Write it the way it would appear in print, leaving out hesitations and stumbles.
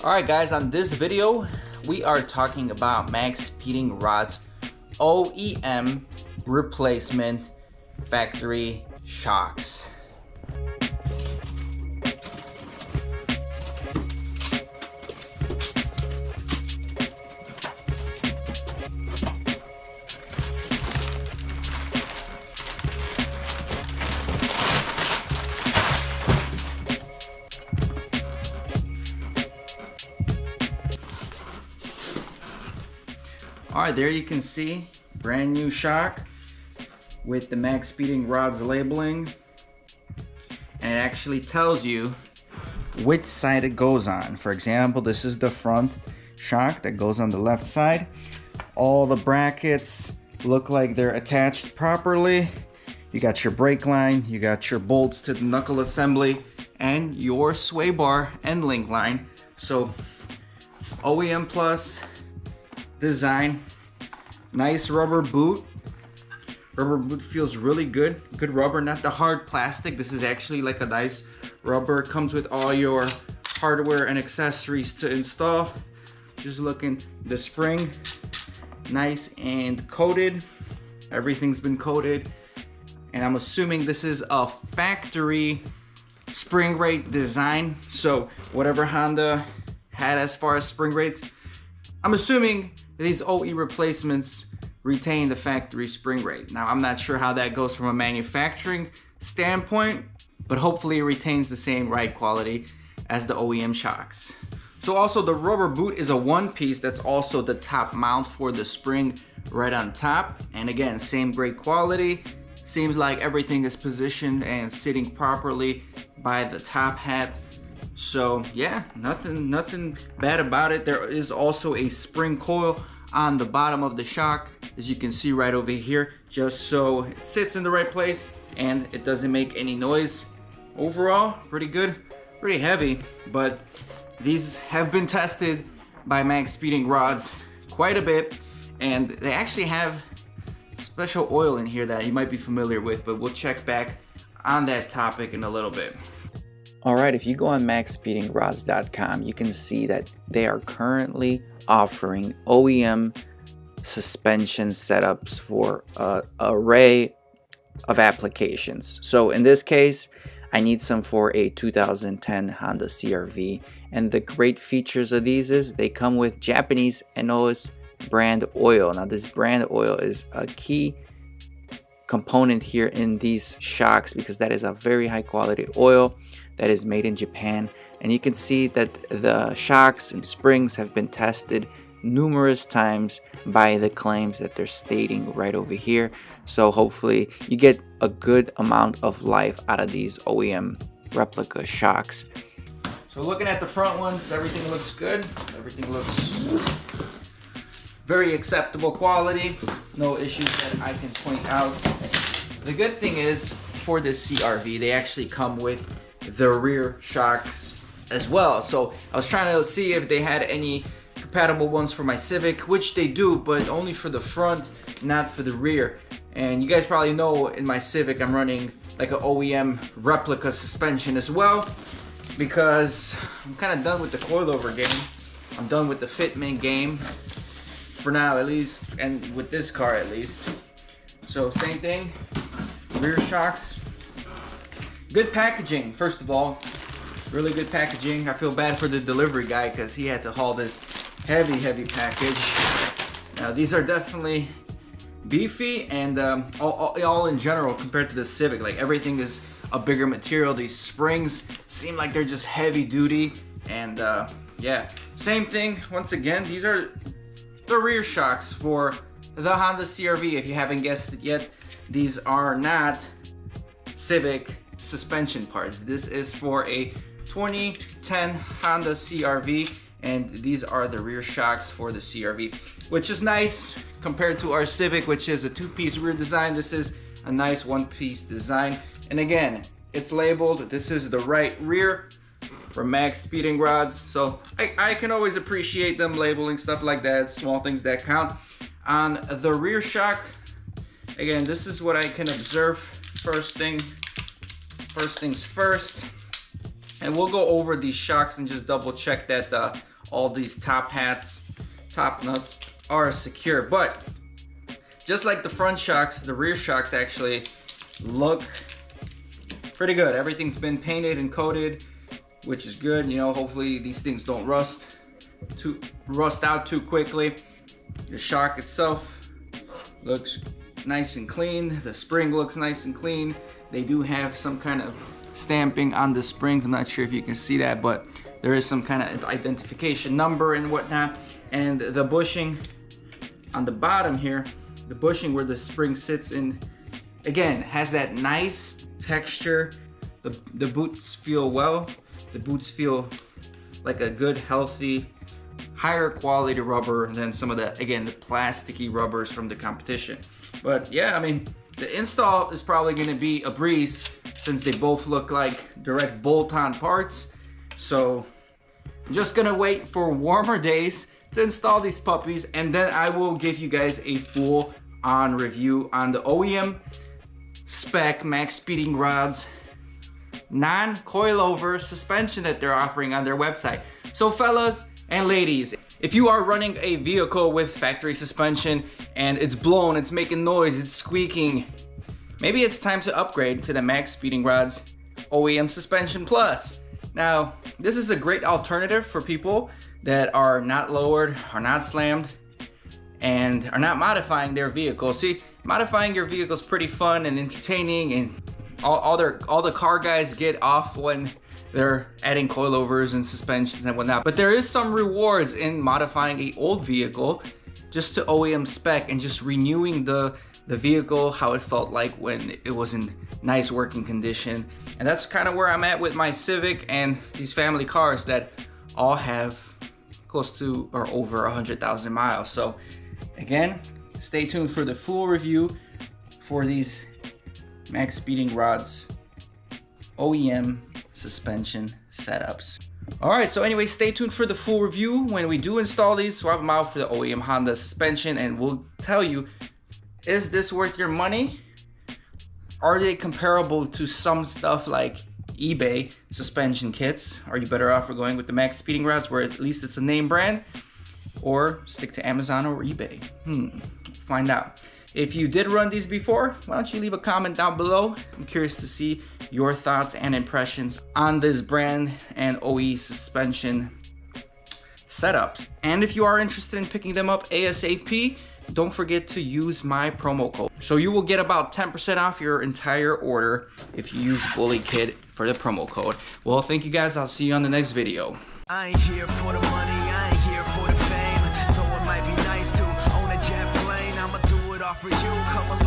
Alright guys, on this video we are talking about MaxPeedingRods OEM replacement factory shocks. Alright, there you can see brand new shock with the MaxPeedingRods labeling, and it actually tells you which side it goes on. For example, this is the front shock that goes on the left side. All the brackets look like they're attached properly. You got your brake line, you got your bolts to the knuckle assembly, and your sway bar end link line. So OEM plus design, nice rubber boot. Rubber boot feels really good. Good rubber, not the hard plastic. This is actually like a nice rubber. It comes with all your hardware and accessories to install. Just looking, the spring, nice and coated. Everything's been coated. And I'm assuming this is a factory spring rate design. So whatever Honda had as far as spring rates, I'm assuming these OE replacements retain the factory spring rate. Now, I'm not sure how that goes from a manufacturing standpoint, but hopefully it retains the same ride quality as the OEM shocks. So also the rubber boot is a one piece. That's also the top mount for the spring right on top. And again, same great quality. Seems like everything is positioned and sitting properly by the top hat. So yeah, nothing bad about it. There is also a spring coil on the bottom of the shock, as you can see right over here, just so it sits in the right place and it doesn't make any noise. Overall, pretty good, pretty heavy, but these have been tested by MaxPeedingRods quite a bit, and they actually have special oil in here that you might be familiar with, but we'll check back on that topic in a little bit. Alright, if you go on MaxPeedingRods.com, you can see that they are currently offering OEM suspension setups for an array of applications. So in this case, I need some for a 2010 Honda CR-V, and the great features of these is they come with Japanese NOS brand oil. Now this brand oil is a key component here in these shocks because that is a very high quality oil that is made in Japan, and you can see that the shocks and springs have been tested numerous times by the claims that they're stating right over here. So hopefully you get a good amount of life out of these OEM replica shocks. So looking at the front ones, everything looks good. Everything looks very acceptable quality. No issues that I can point out. The good thing is for this CR-V, they actually come with the rear shocks as well. So I was trying to see if they had any compatible ones for my Civic, which they do, but only for the front, not for the rear. And you guys probably know in my Civic I'm running like an OEM replica suspension as well, because I'm kind of done with the coilover game. I'm done with the fitment game for now, at least, and with this car at least. So same thing, rear shocks. Good packaging, first of all. Really good packaging. I feel bad for the delivery guy because he had to haul this heavy package. Now these are definitely beefy, and all in general compared to the Civic, like everything is a bigger material. These springs seem like they're just heavy duty, and yeah, same thing. Once again, these are the rear shocks for the Honda CR-V. If you haven't guessed it yet, these are not Civic suspension parts. This is for a 2010 Honda CR-V, and these are the rear shocks for the CR-V, which is nice compared to our Civic, which is a two-piece rear design. This is a nice one-piece design, and again, it's labeled. This is the right rear for MaxPeedingRods, so I can always appreciate them labeling stuff like that. Small things that count. On the rear shock, again, this is what I can observe. First things first, and we'll go over these shocks and just double check that the all these top hats, top nuts are secure. But just like the front shocks, the rear shocks actually look pretty good. Everything's been painted and coated, which is good. You know, hopefully these things don't rust out too quickly. The shock itself looks nice and clean. The spring looks nice and clean. They do have some kind of stamping on the springs. I'm not sure if you can see that, but there is some kind of identification number and whatnot. And the bushing on the bottom here, the bushing where the spring sits in, again, has that nice texture. The boots feel well. The boots feel like a good, healthy, higher quality rubber than some of the, again, the plasticky rubbers from the competition. But yeah, I mean, the install is probably gonna be a breeze since they both look like direct bolt-on parts. So I'm just gonna wait for warmer days to install these puppies, and then I will give you guys a full-on review on the OEM spec MaxPeedingRods non-coilover suspension that they're offering on their website. So fellas and ladies, if you are running a vehicle with factory suspension and it's blown, it's making noise, it's squeaking, maybe it's time to upgrade to the MaxPeedingRods OEM Suspension Plus. Now, this is a great alternative for people that are not lowered, are not slammed, and are not modifying their vehicle. See, modifying your vehicle is pretty fun and entertaining, and all the car guys get off when they're adding coilovers and suspensions and whatnot. But there is some rewards in modifying an old vehicle just to OEM spec and just renewing the vehicle how it felt like when it was in nice working condition. And that's kind of where I'm at with my Civic and these family cars that all have close to or over 100,000 miles. So again, stay tuned for the full review for these MaxPeedingRods OEM suspension setups. All right, so anyway, stay tuned for the full review when we do install these, swap them out for the OEM Honda suspension, and we'll tell you, is this worth your money? Are they comparable to some stuff like eBay suspension kits? Are you better off for going with the MaxPeedingRods, where at least it's a name brand, or stick to Amazon or eBay? Find out. If you did run these before, why don't you leave a comment down below? I'm curious to see your thoughts and impressions on this brand and OE suspension setups. And if you are interested in picking them up ASAP, don't forget to use my promo code. So you will get about 10% off your entire order if you use Bully Kid for the promo code. Well, thank you guys. I'll see you on the next video. I ain't here for the money, I ain't here for the fame. Though it might be nice to own a jet plane, I'ma do it all for you. Come